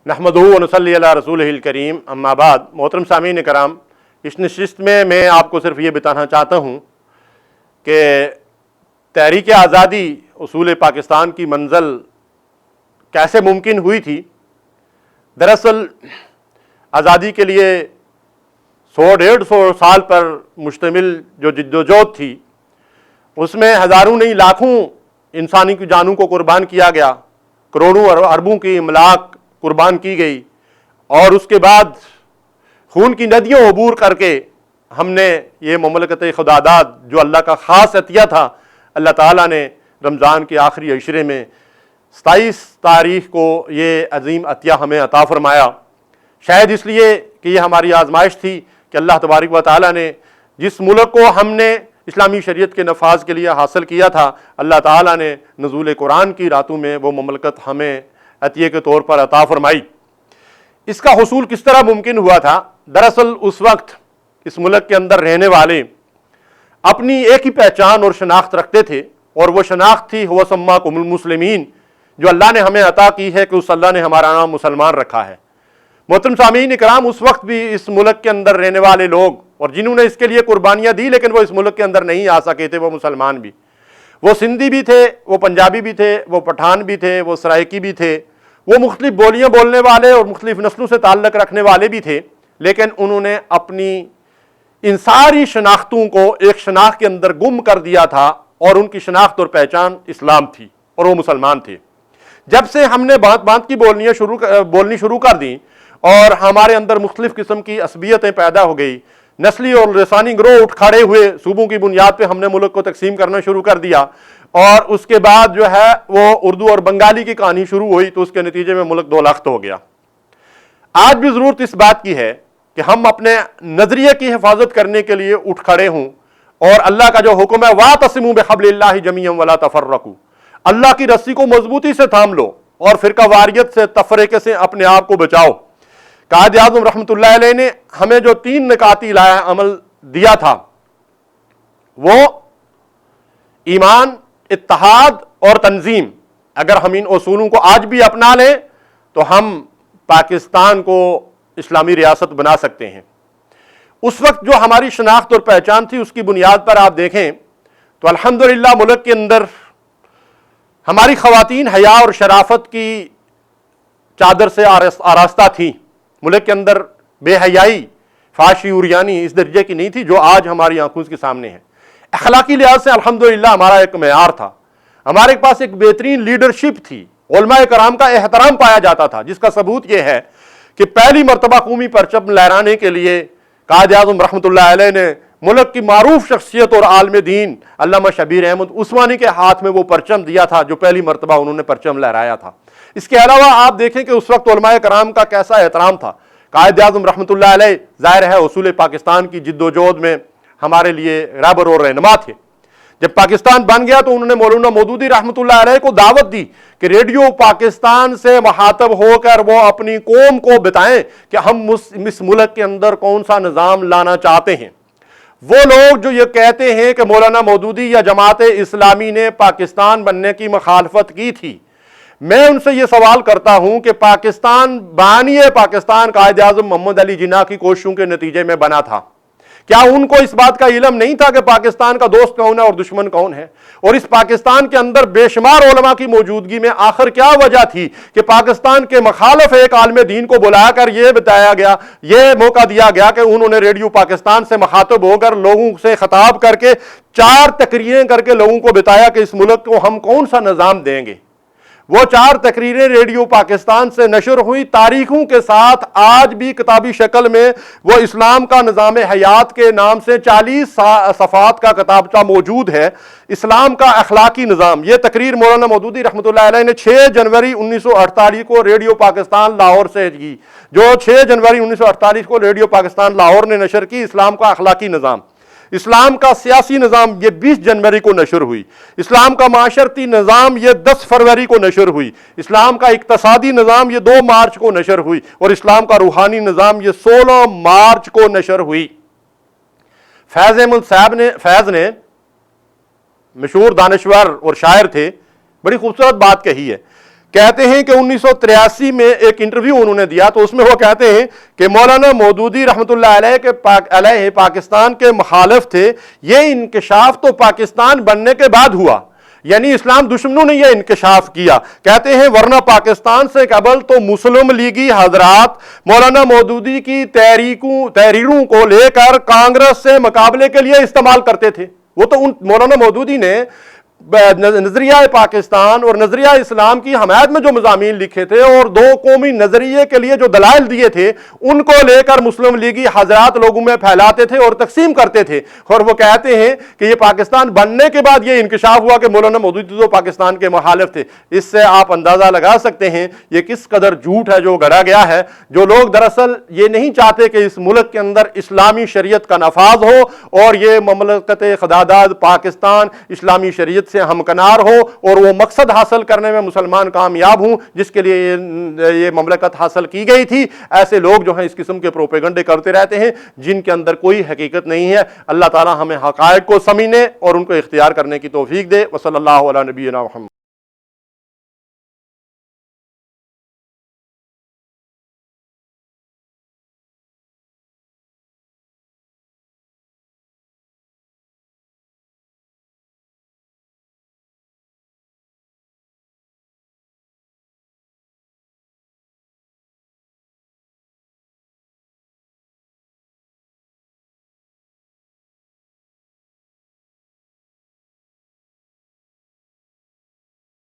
محمد ونصلی علی رسولہ الکریم، اما بعد۔ محترم سامعین کرام، اس نشست میں آپ کو صرف یہ بتانا چاہتا ہوں کہ تحریک آزادی اصول پاکستان کی منزل کیسے ممکن ہوئی تھی۔ دراصل آزادی کے لیے 100-150 سال پر مشتمل جو جدوجہد تھی، اس میں ہزاروں نہیں لاکھوں انسانی کی جانوں کو قربان کیا گیا، کروڑوں اور اربوں کی املاک قربان کی گئی، اور اس کے بعد خون کی ندیوں عبور کر کے ہم نے یہ مملکت خداداد جو اللہ کا خاص عطیہ تھا، اللہ تعالیٰ نے رمضان کے آخری عشرے میں 27 تاریخ کو یہ عظیم عطیہ ہمیں عطا فرمایا۔ شاید اس لیے کہ یہ ہماری آزمائش تھی کہ اللہ تبارک و تعالیٰ نے جس ملک کو ہم نے اسلامی شریعت کے نفاذ کے لیے حاصل کیا تھا، اللہ تعالیٰ نے نزول قرآن کی راتوں میں وہ مملکت ہمیں عطیے کے طور پر عطا فرمائی۔ اس کا حصول کس طرح ممکن ہوا تھا؟ دراصل اس وقت اس ملک کے اندر رہنے والے اپنی ایک ہی پہچان اور شناخت رکھتے تھے، اور وہ شناخت تھی هو سماکم المسلمین، جو اللہ نے ہمیں عطا کی ہے کہ اس اللہ نے ہمارا نام مسلمان رکھا ہے۔ محترم سامعین اکرام، اس وقت بھی اس ملک کے اندر رہنے والے لوگ اور جنہوں نے اس کے لیے قربانیاں دی لیکن وہ اس ملک کے اندر نہیں آ سکے تھے، وہ مسلمان بھی، وہ سندھی بھی تھے، وہ پنجابی بھی تھے، وہ پٹھان بھی تھے، وہ سرائکی بھی تھے، وہ مختلف بولیاں بولنے والے اور مختلف نسلوں سے تعلق رکھنے والے بھی تھے، لیکن انہوں نے اپنی ان ساری شناختوں کو ایک شناخت کے اندر گم کر دیا تھا، اور ان کی شناخت اور پہچان اسلام تھی اور وہ مسلمان تھے۔ جب سے ہم نے بانت کی بولنی شروع کر دیں اور ہمارے اندر مختلف قسم کی عصبیتیں پیدا ہو گئی، نسلی اور لسانی گروہ اٹھ کھڑے ہوئے، صوبوں کی بنیاد پہ ہم نے ملک کو تقسیم کرنا شروع کر دیا، اور اس کے بعد جو ہے وہ اردو اور بنگالی کی کہانی شروع ہوئی، تو اس کے نتیجے میں ملک دو لخت ہو گیا۔ آج بھی ضرورت اس بات کی ہے کہ ہم اپنے نظریے کی حفاظت کرنے کے لیے اٹھ کھڑے ہوں، اور اللہ کا جو حکم ہے وَاعْتَصِمُوا بِحَبْلِ اللَّهِ جَمِيعًا وَلَا تَفَرَّقُوا، اللہ کی رسی کو مضبوطی سے تھام لو اور فرقہ واریت سے، تفریقے سے اپنے آپ کو بچاؤ۔ قائد اعظم رحمۃ اللہ علیہ نے ہمیں جو 3 نکاتی عمل دیا تھا، وہ ایمان، اتحاد اور تنظیم۔ اگر ہم ان اصولوں کو آج بھی اپنا لیں تو ہم پاکستان کو اسلامی ریاست بنا سکتے ہیں۔ اس وقت جو ہماری شناخت اور پہچان تھی، اس کی بنیاد پر آپ دیکھیں تو الحمدللہ ملک کے اندر ہماری خواتین حیا اور شرافت کی چادر سے آراستہ تھیں۔ ملک کے اندر بے حیائی، فحاشی عریانی اس درجے کی نہیں تھی جو آج ہماری آنکھوں کے سامنے ہے۔ اخلاقی لحاظ سے الحمدللہ ہمارا ایک معیار تھا، ہمارے پاس ایک بہترین لیڈرشپ تھی، علماء کرام کا احترام پایا جاتا تھا، جس کا ثبوت یہ ہے کہ پہلی مرتبہ قومی پرچم لہرانے کے لیے قائد اعظم رحمۃ اللہ علیہ نے ملک کی معروف شخصیت اور عالم دین علامہ شبیر احمد عثمانی کے ہاتھ میں وہ پرچم دیا تھا جو پہلی مرتبہ انہوں نے پرچم لہرایا تھا۔ اس کے علاوہ آپ دیکھیں کہ اس وقت علماء کرام کا کیسا احترام تھا۔ قائد اعظم رحمۃ اللہ علیہ ظاہر ہے اصول پاکستان کی جد و جہد میں ہمارے لیے رہبر اور رہنما تھے۔ جب پاکستان بن گیا تو انہوں نے مولانا مودودی رحمۃ اللہ علیہ کو دعوت دی کہ ریڈیو پاکستان سے مخاطب ہو کر وہ اپنی قوم کو بتائیں کہ ہم اس ملک کے اندر کون سا نظام لانا چاہتے ہیں۔ وہ لوگ جو یہ کہتے ہیں کہ مولانا مودودی یا جماعت اسلامی نے پاکستان بننے کی مخالفت کی تھی، میں ان سے یہ سوال کرتا ہوں کہ پاکستان بانی پاکستان قائد اعظم محمد علی جناح کی کوششوں کے نتیجے میں بنا تھا۔ کیا ان کو اس بات کا علم نہیں تھا کہ پاکستان کا دوست کون ہے اور دشمن کون ہے؟ اور اس پاکستان کے اندر بے شمار علماء کی موجودگی میں آخر کیا وجہ تھی کہ پاکستان کے مخالف ایک عالم دین کو بلا کر یہ بتایا گیا، یہ موقع دیا گیا کہ انہوں نے ریڈیو پاکستان سے مخاطب ہو کر لوگوں سے خطاب کر کے 4 تقریریں کر کے لوگوں کو بتایا کہ اس ملک کو ہم کون سا نظام دیں گے۔ وہ 4 تقریریں ریڈیو پاکستان سے نشر ہوئی، تاریخوں کے ساتھ آج بھی کتابی شکل میں وہ اسلام کا نظام حیات کے نام سے 40 صفحات کا کتابچہ موجود ہے، اسلام کا اخلاقی نظام۔ یہ تقریر مولانا مودودی رحمۃ اللہ علیہ نے 6 جنوری 1948 کو ریڈیو پاکستان لاہور سے کی، جو 6 جنوری 1948 کو ریڈیو پاکستان لاہور نے نشر کی، اسلام کا اخلاقی نظام۔ اسلام کا سیاسی نظام یہ 20 جنوری کو نشر ہوئی، اسلام کا معاشرتی نظام یہ 10 فروری کو نشر ہوئی، اسلام کا اقتصادی نظام یہ 2 مارچ کو نشر ہوئی، اور اسلام کا روحانی نظام یہ 16 مارچ کو نشر ہوئی۔ فیض احمد صاحب نے مشہور دانشور اور شاعر تھے، بڑی خوبصورت بات کہی ہے کہتے ہیں کہ 1983 میں ایک انٹرویو انہوں نے دیا، تو اس میں وہ کہتے ہیں کہ مولانا مودودی رحمۃ اللہ علیہ پاکستان کے مخالف تھے، یہ انکشاف تو پاکستان بننے کے بعد ہوا، یعنی اسلام دشمنوں نے یہ انکشاف کیا۔ کہتے ہیں ورنہ پاکستان سے قبل تو مسلم لیگی حضرات مولانا مودودی کی تحریروں کو لے کر کانگریس سے مقابلے کے لیے استعمال کرتے تھے۔ وہ تو مولانا مودودی نے نظریہ پاکستان اور نظریہ اسلام کی حمایت میں جو مضامین لکھے تھے اور دو قومی نظریے کے لیے جو دلائل دیے تھے، ان کو لے کر مسلم لیگی حضرات لوگوں میں پھیلاتے تھے اور تقسیم کرتے تھے، اور وہ کہتے ہیں کہ یہ پاکستان بننے کے بعد یہ انکشاف ہوا کہ مولانا مودودی تو پاکستان کے مخالف تھے۔ اس سے آپ اندازہ لگا سکتے ہیں یہ کس قدر جھوٹ ہے جو گڑا گیا ہے۔ جو لوگ دراصل یہ نہیں چاہتے کہ اس ملک کے اندر اسلامی شریعت کا نفاذ ہو اور یہ مملکت خداداد پاکستان اسلامی شریعت سے ہمکنار ہو اور وہ مقصد حاصل کرنے میں مسلمان کامیاب ہوں جس کے لیے یہ مملکت حاصل کی گئی تھی، ایسے لوگ جو ہیں اس قسم کے پروپیگنڈے کرتے رہتے ہیں جن کے اندر کوئی حقیقت نہیں ہے۔ اللہ تعالی ہمیں حقائق کو سمجھنے اور ان کو اختیار کرنے کی توفیق دے۔ وصلی اللہ علی نبینا محمد۔